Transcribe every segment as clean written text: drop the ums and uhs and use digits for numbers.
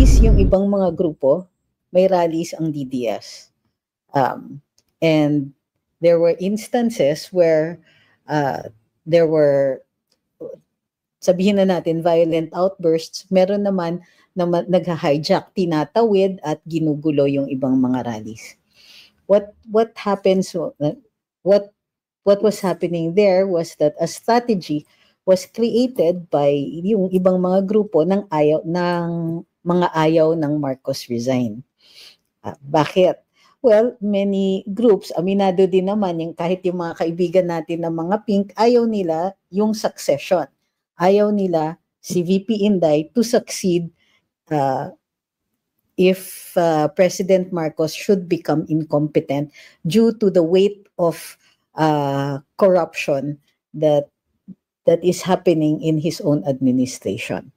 rallies yung ibang mga grupo, may rallies ang DDS. And there were instances where there were, sabihin na natin, violent outbursts. Meron naman na nag-hijack, tinatawid at ginugulo yung ibang mga rallies. What happens, what was happening there was that a strategy was created by yung ibang mga grupo ng mga ayaw ng Marcos resign. Bakit? Well, many groups, aminado din naman, yung kahit yung mga kaibigan natin ng mga pink, ayaw nila yung succession. Ayaw nila si VP Inday to succeed if President Marcos should become incompetent due to the weight of corruption that is happening in his own administration.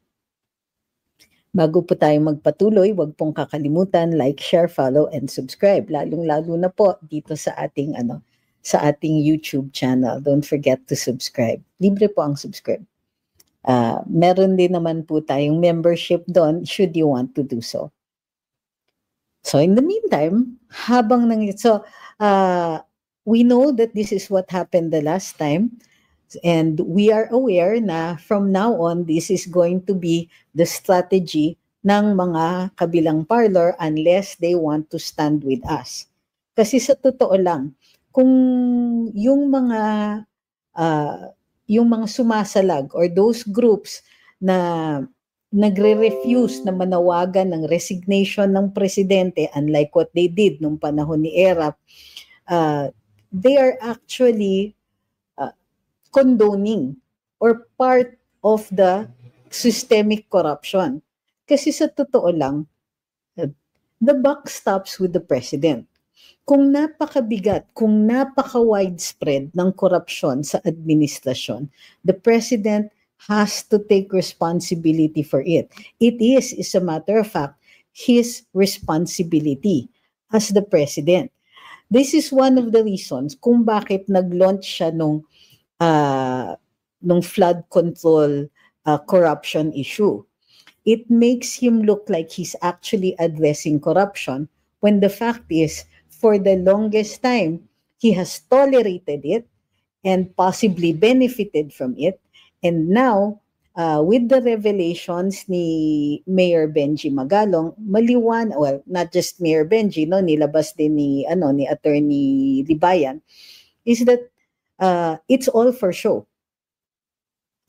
Bago po tayo magpatuloy, huwag pong kakalimutan, like, share, follow, and subscribe. Lalong-lalo na po dito sa ating YouTube channel. Don't forget to subscribe. Libre po ang subscribe. Meron din naman po tayong membership doon should you want to do so. So in the meantime, we know that this is what happened the last time. And we are aware na from now on, this is going to be the strategy ng mga kabilang parlor unless they want to stand with us. Kasi sa totoo lang, kung yung mga sumasalag or those groups na nagre-refuse na manawagan ng resignation ng presidente, unlike what they did nung panahon ni Erap, they are actually condoning or part of the systemic corruption. Kasi sa totoo lang, the buck stops with the president. Kung napakabigat, kung napaka-widespread ng korupsyon sa administrasyon, the president has to take responsibility for it. It is a matter of fact, his responsibility as the president. This is one of the reasons kung bakit nag-launch siya nung flood control corruption issue. It makes him look like he's actually addressing corruption when the fact is, for the longest time, he has tolerated it and possibly benefited from it. And now, with the revelations ni Mayor Benji Magalong, well, not just Mayor Benji, no, nilabas din ni Attorney Libayan, is that it's all for show.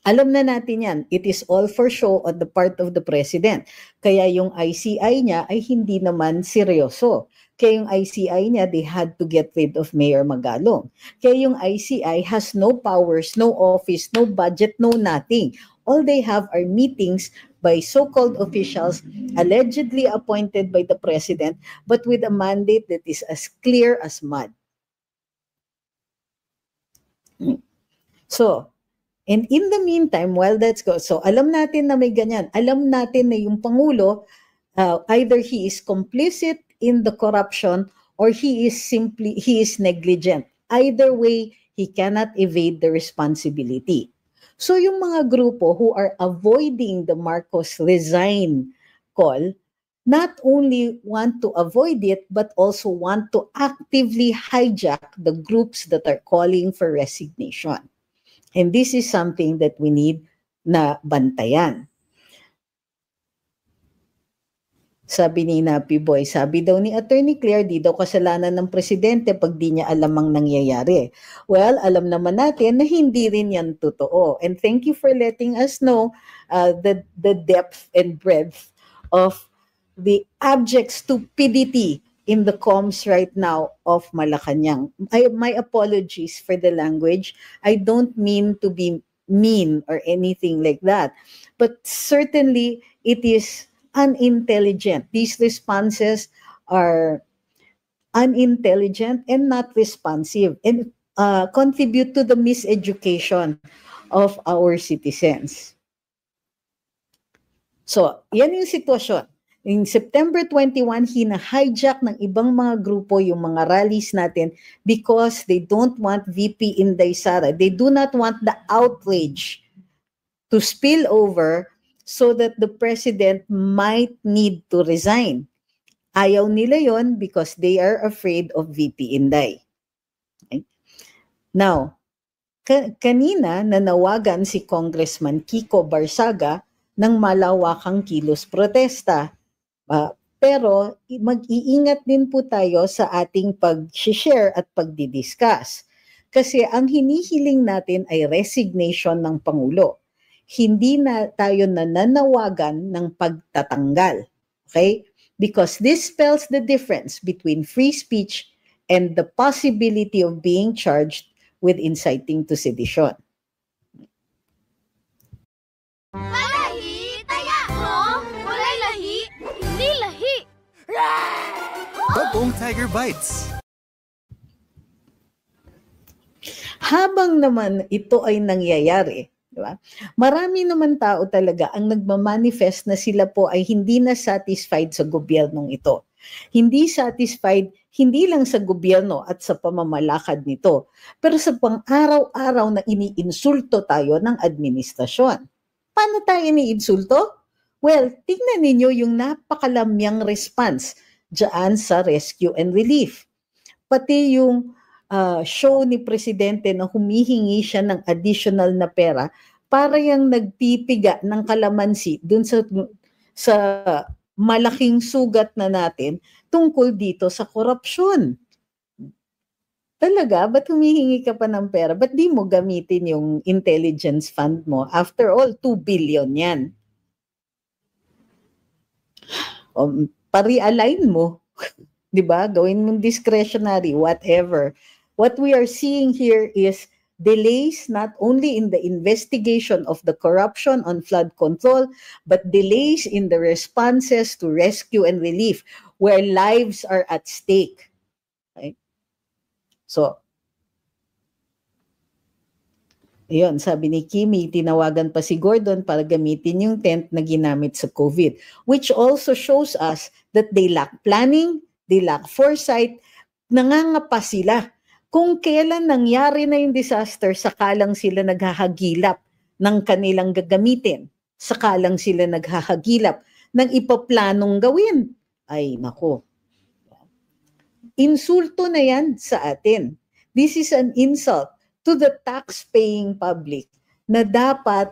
Alam na natin yan, it is all for show on the part of the president. Kaya yung ICI niya ay hindi naman seryoso. Kaya yung ICI niya, they had to get rid of Mayor Magalong. Kaya yung ICI has no powers, no office, no budget, no nothing. All they have are meetings by so-called officials allegedly appointed by the president, but with a mandate that is as clear as mud. So, and in the meantime, while that's go, so alam natin na may ganyan. Alam natin na yung Pangulo, either he is complicit in the corruption or he is negligent. Either way, he cannot evade the responsibility. So yung mga grupo who are avoiding the Marcos resign call, not only want to avoid it, but also want to actively hijack the groups that are calling for resignation. And this is something that we need na bantayan. Sabi ni Napi Boy, sabi daw ni Attorney Claire, di daw kasalanan ng presidente pag di niya alam ang nangyayari. Well, alam naman natin na hindi rin yan totoo. And thank you for letting us know the depth and breadth of the abject stupidity in the comms right now of Malacanang. My apologies for the language. I don't mean to be mean or anything like that. But certainly, it is unintelligent. These responses are unintelligent and not responsive and contribute to the miseducation of our citizens. So, yan yung sitwasyon. In September 21, hina-hijack ng ibang mga grupo yung mga rallies natin because they don't want VP Inday Sara. They do not want the outrage to spill over so that the president might need to resign. Ayaw nila yon because they are afraid of VP Inday. Okay? Now, kanina nanawagan si Congressman Kiko Barsaga ng malawakang kilos protesta. Pero mag-iingat din po tayo sa ating pag-share at pagdidiscuss. Kasi ang hinihiling natin ay resignation ng Pangulo. Hindi na tayo nananawagan ng pagtatanggal. Okay? Because this spells the difference between free speech and the possibility of being charged with inciting to sedition. Malahi, taya mo! Walay lahi, hindi lahi! Bagong Tiger Bites. Habang naman ito ay nangyayari, di ba? Marami naman tao talaga ang nagmamanifest na sila po ay hindi na satisfied sa gobyernong ito. Hindi satisfied, hindi lang sa gobyerno at sa pamamalakad nito, pero sa pang-araw-araw na iniinsulto tayo ng administrasyon. Paano tayo iniinsulto? Well, tingnan ninyo yung napakalamyang response dyan sa rescue and relief. Pati yung show ni Presidente na humihingi siya ng additional na pera para yung nagpipiga ng kalamansi dun sa malaking sugat na natin tungkol dito sa korupsyon. Talaga? Ba't humihingi ka pa ng pera? Ba't di mo gamitin yung intelligence fund mo? After all, 2 billion yan. Pa-realign mo. Diba? Gawin mong discretionary, whatever. What we are seeing here is delays not only in the investigation of the corruption on flood control, but delays in the responses to rescue and relief where lives are at stake. Okay? So, yun, sabi ni Kimi, tinawagan pa si Gordon para gamitin yung tent na ginamit sa COVID, which also shows us that they lack planning, they lack foresight, nangangapa sila. Kung kailan nangyari na yung disaster, sakalang sila naghahagilap ng kanilang gagamitin. Sakalang sila naghahagilap ng ipaplanong gawin. Ay, nako. Insulto na yan sa atin. This is an insult to the tax-paying public na dapat,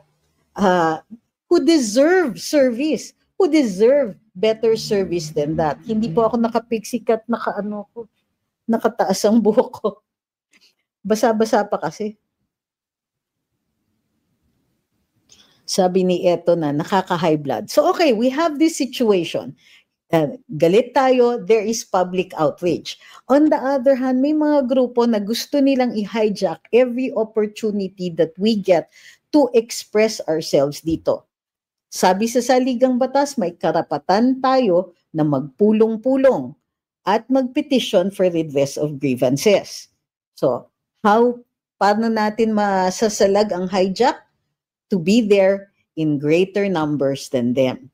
who deserve service, who deserve better service than that. Hindi po ako nakapiksikat, nakataas ang buhok ko. Basa-basa pa kasi. Sabi ni Eto na nakaka-high blood. So okay, we have this situation. Galit tayo, there is public outrage. On the other hand, may mga grupo na gusto nilang i-hijack every opportunity that we get to express ourselves dito. Sabi sa saligang batas, may karapatan tayo na magpulong-pulong at magpetition for redress of grievances. So, paano natin masasalag ang hijack? To be there in greater numbers than them.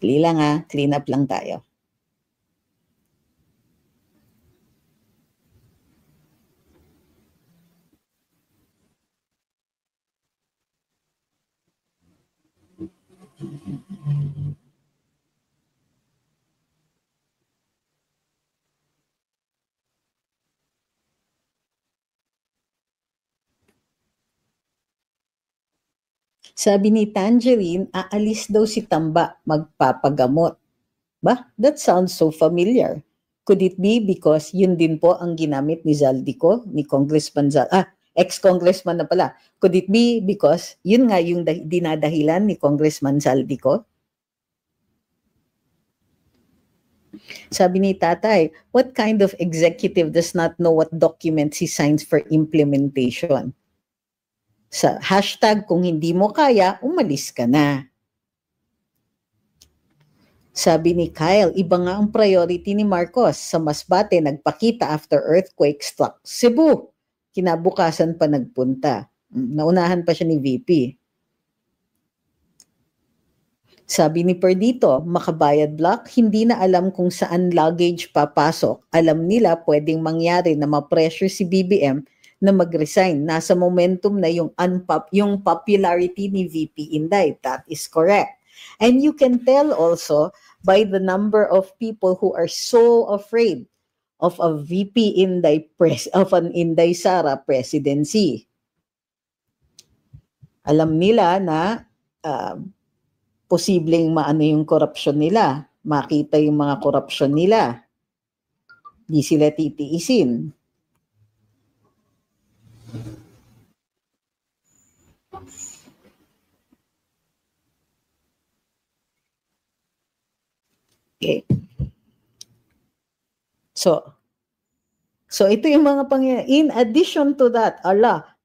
Clean up lang tayo. Sabi ni Tangerine, aalis daw si Tamba, magpapagamot. Ba? That sounds so familiar. Could it be because yun din po ang ginamit ni Zaldico, ni Congressman ex-congressman na pala. Could it be because yun nga yung dinadahilan ni Congressman Zaldico? Sabi ni Tatay, what kind of executive does not know what documents he signs for implementation? Sa hashtag, kung hindi mo kaya, umalis ka na. Sabi ni Kyle, iba nga ang priority ni Marcos. Sa Masbate, nagpakita after earthquake struck Cebu. Kinabukasan pa nagpunta. Naunahan pa siya ni VP. Sabi ni Perdito, Makabayad Block, hindi na alam kung saan luggage papasok. Alam nila pwedeng mangyari na ma-pressure si BBM na mag-resign. Nasa momentum na yung popularity ni VP Inday. That is correct. And you can tell also by the number of people who are so afraid of a VP Inday of an Inday Sara presidency. Alam nila na posibleng maano yung korupsyon nila, makita yung mga korupsyon nila. Di sila titiisin. Okay. So ito yung mga pangyayari. In addition to that,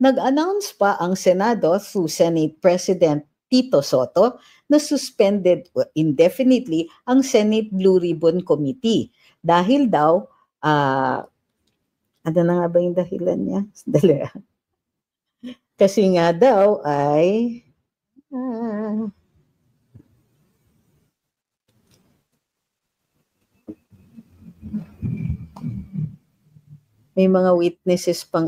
nag-announce pa ang Senado through Senate President Tito Soto na suspended indefinitely ang Senate Blue Ribbon Committee. Dahil daw, ano na nga ba yung dahilan niya? Dali. Kasi nga daw ay may mga witnesses pang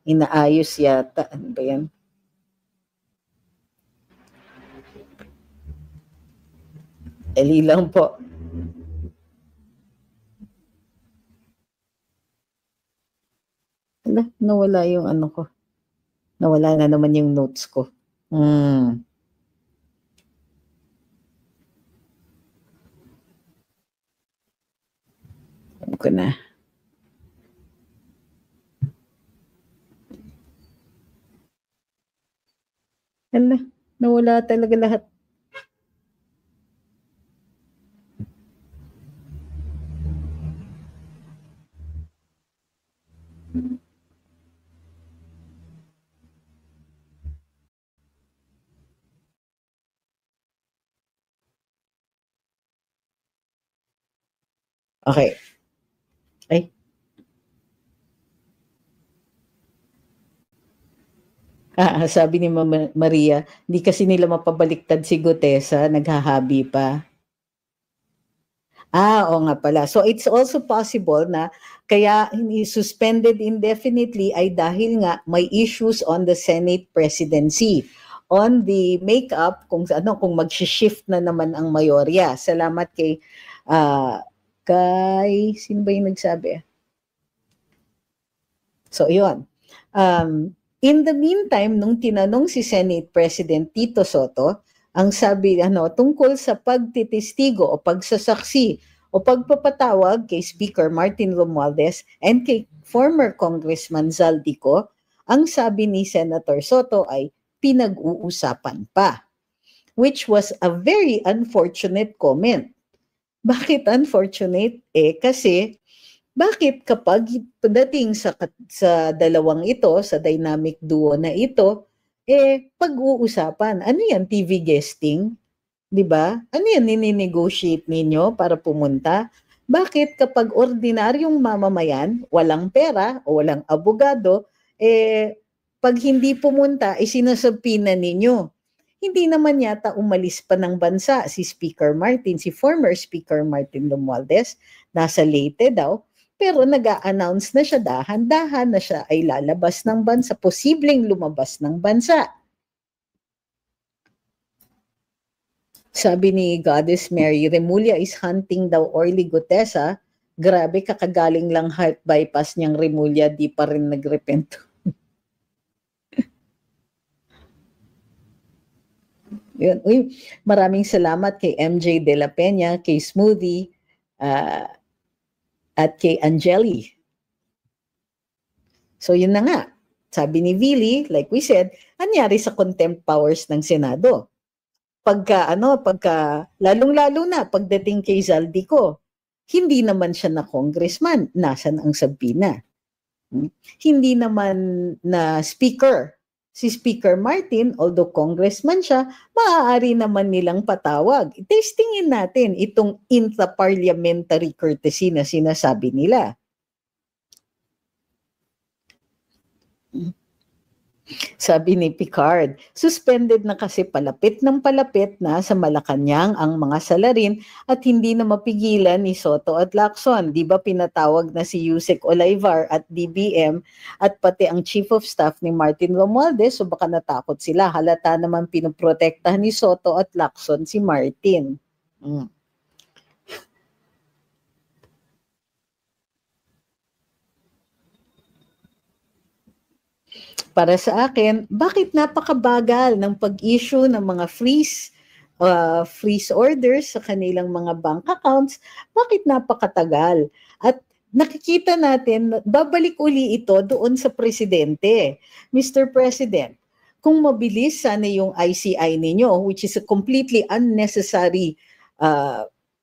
inaayos yata. Ano ba yan? Dali lang po. Nawala yung ano ko. Nawala na naman yung notes ko. Alam ko na. Nawala talaga lahat. Okay. Ay. Sabi ni Mama Maria, hindi kasi nila mapabaliktad si Gutesa, naghahabi pa. Oo nga pala. So it's also possible na kaya suspended indefinitely ay dahil nga may issues on the Senate presidency, on the makeup kung mag-shift na naman ang mayorya. Salamat kay sino ba yung nagsabi? So yun. In the meantime, nung tinanong si Senate President Tito Soto, ang sabi tungkol sa pagtitestigo o pagsasaksi o pagpapatawag kay Speaker Martin Romualdez and kay former Congressman Zaldico, ang sabi ni Senator Soto ay pinag-uusapan pa, which was a very unfortunate comment. Bakit unfortunate? Kasi bakit kapag pagdating sa dalawang ito, sa dynamic duo na ito, pag-uusapan, ano yan, TV guesting? 'Di ba? Ano yan, nini-negotiate ninyo para pumunta? Bakit kapag ordinaryong mamamayan, walang pera o walang abogado, pag hindi pumunta, sinasabpina ninyo? Hindi naman yata umalis pa ng bansa si former Speaker Martin Romualdez, nasa Leyte daw, pero nag-a-announce na siya dahan-dahan na siya ay lalabas ng bansa, posibleng lumabas ng bansa. Sabi ni Goddess Mary, Remulla is hunting daw Orly Gutesa. Grabe, kakagaling lang heart bypass niyang Remulla, di pa rin nagrepento. Yun. Uy, maraming salamat kay MJ De La Peña, kay Smoothie, at kay Angeli. So yun na nga. Sabi ni Vili, like we said, anyari sa contempt powers ng Senado. Lalong-lalo na pagdating kay Zaldico, hindi naman siya na congressman, nasan ang sabina? Hindi naman na speaker. Si Speaker Martin, although congressman siya, maaari naman nilang patawag. Testingin natin itong intra-parliamentary courtesy na sinasabi nila. Sabi ni Picard, suspended na kasi palapit ng palapit na sa Malacanang ang mga salarin at hindi na mapigilan ni Soto at Lacson. Di ba pinatawag na si Yusek Olivar at DBM at pati ang Chief of Staff ni Martin Romualdez, so baka natakot sila. Halata naman pinoprotektahan ni Soto at Lacson si Martin. Para sa akin, bakit napakabagal ng pag-issue ng mga freeze orders sa kanilang mga bank accounts? Bakit napakatagal? At nakikita natin, babalik uli ito doon sa presidente. Mr. President, kung mabilis sana yung ICI ninyo, which is a completely unnecessary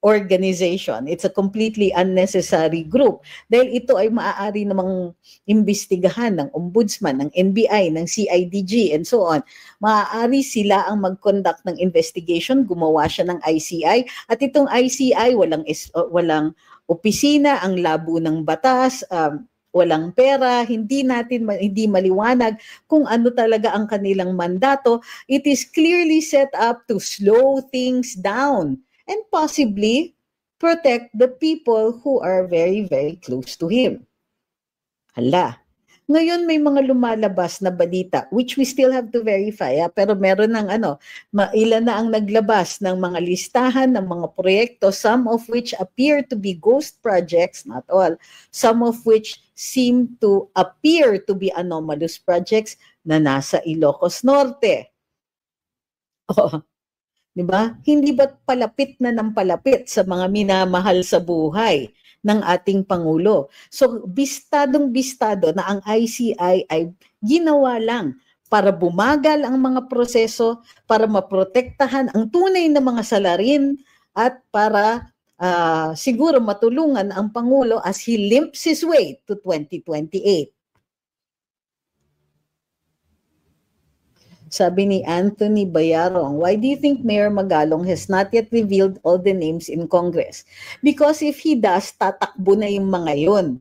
organization. It's a completely unnecessary group dahil ito ay maaari namang imbestigahan ng ombudsman, ng NBI, ng CIDG, and so on. Maaari sila ang mag-conduct ng investigation, gumawa siya ng ICI, at itong ICI walang opisina, ang labo ng batas, walang pera, hindi maliwanag kung ano talaga ang kanilang mandato. It is clearly set up to slow things down and possibly protect the people who are very, very close to him. Hala. Ngayon may mga lumalabas na balita, which we still have to verify, pero meron ng ilan na ang naglabas ng mga listahan ng mga proyekto, some of which appear to be ghost projects, not all, some of which seem to appear to be anomalous projects na nasa Ilocos Norte. Diba? Hindi ba palapit na ng palapit sa mga minamahal sa buhay ng ating Pangulo? So, bistadong-bistado na ang ICI ay ginawa lang para bumagal ang mga proseso, para maprotektahan ang tunay na mga salarin at para siguro matulungan ang Pangulo as he limps his way to 2028. Sabi ni Anthony Bayarong, why do you think Mayor Magalong has not yet revealed all the names in Congress? Because if he does, tatakbo na yung mga yun.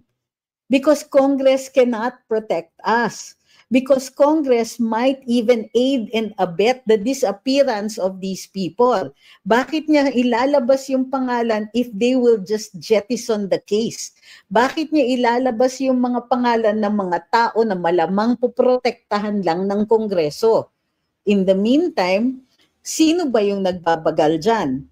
Because Congress cannot protect us. Because Congress might even aid and abet the disappearance of these people. Bakit niya ilalabas yung pangalan if they will just jettison the case? Bakit niya ilalabas yung mga pangalan ng mga tao na malamang poprotektahan lang ng Kongreso? In the meantime, sino ba yung nagbabagal dyan?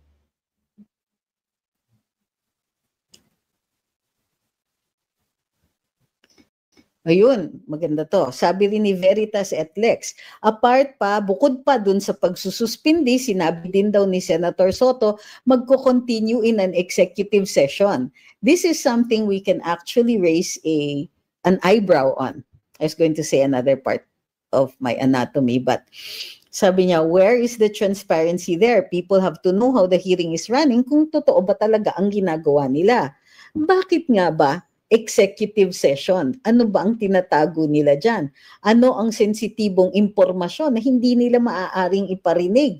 Ayun, maganda to. Sabi rin ni Veritas et Lex, bukod pa dun sa pagsususpindi, sinabi din daw ni Senator Soto, magko-continue in an executive session. This is something we can actually raise an eyebrow on. I was going to say another part of my anatomy, but sabi niya, where is the transparency there? People have to know how the hearing is running kung totoo ba talaga ang ginagawa nila. Bakit nga ba executive session? Ano ba ang tinatago nila dyan? Ano ang sensitibong impormasyon na hindi nila maaaring iparinig?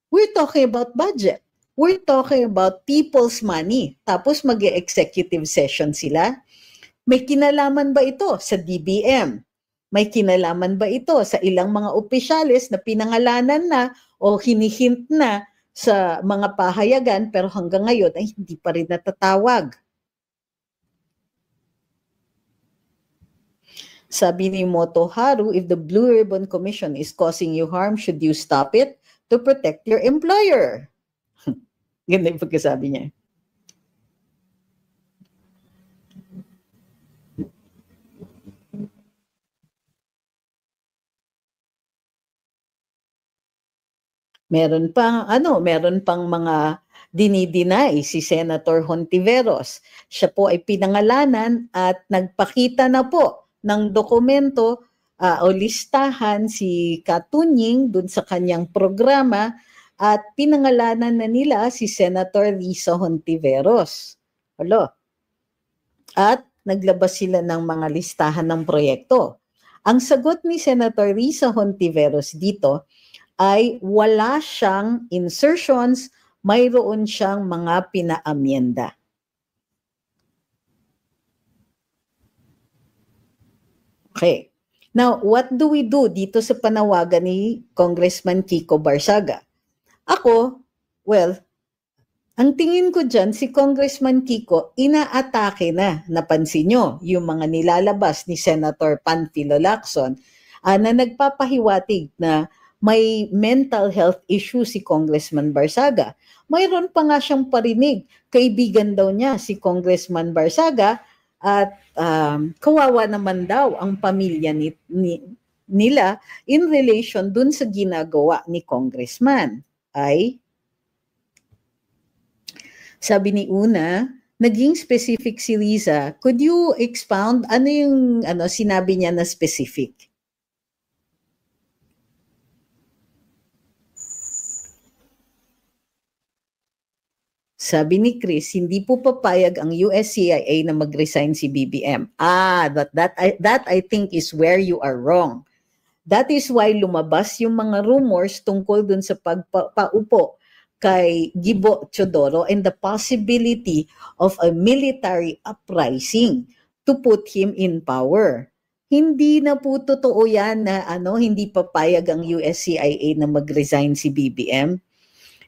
We're talking about budget. We're talking about people's money. Tapos mag-executive session sila. May kinalaman ba ito sa DBM? May kinalaman ba ito sa ilang mga opisyales na pinangalanan na o hinihint na sa mga pahayagan pero hanggang ngayon ay hindi pa rin natatawag? Sabi ni Moto Haru, if the Blue Ribbon Commission is causing you harm, should you stop it to protect your employer? Ganda yung pagkasabi niya. Meron pang mga dinideny si Senator Hontiveros. Siya po ay pinangalanan at nagpakita na po ng dokumento o listahan si Katunying dun sa kanyang programa at pinangalanan na nila si Senator Risa Hontiveros. At naglabas sila ng mga listahan ng proyekto. Ang sagot ni Senator Risa Hontiveros dito ay wala siyang insertions, mayroon siyang mga pinaamyenda. Okay. Now, what do we do dito sa panawagan ni Congressman Kiko Barsaga? Ako, well, ang tingin ko dyan, si Congressman Kiko, inaatake na, napansin nyo, yung mga nilalabas ni Senator Panfilo Lacson na nagpapahiwatig na may mental health issue si Congressman Barsaga. Mayroon pa nga siyang parinig, kaibigan daw niya si Congressman Barsaga at kawawa naman daw ang pamilya nila in relation dun sa ginagawa ni Congressman. Ay, sabi ni Una, naging specific si Riza. Could you expound ano yung sinabi niya na specific? Sabi ni Chris, hindi po papayag ang USCIA na mag-resign si BBM. That I think is where you are wrong. That is why lumabas yung mga rumors tungkol dun sa pagpaupo kay Gibo Teodoro and the possibility of a military uprising to put him in power. Hindi na po totoo yan na hindi papayag ang USCIA na mag-resign si BBM.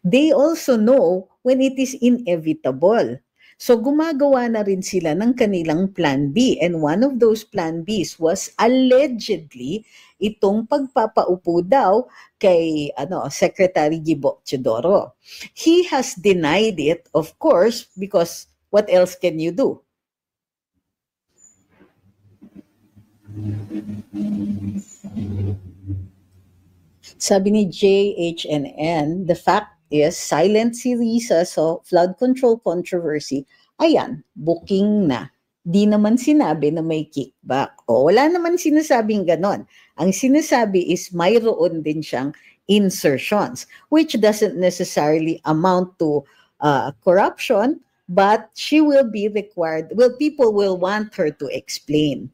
They also know when it is inevitable. So gumagawa na rin sila ng kanilang plan B, and one of those plan Bs was allegedly itong pagpapaupo daw kay Secretary Gibo Teodoro. He has denied it, of course, because what else can you do? Sabi ni JHNN, the fact is silent si Riza so flood control controversy. Ayan, booking na. Di naman sinabi na may kickback. O wala naman sinasabing ganon. Ang sinasabi is mayroon din siyang insertions, which doesn't necessarily amount to corruption, but she will be required, people will want her to explain.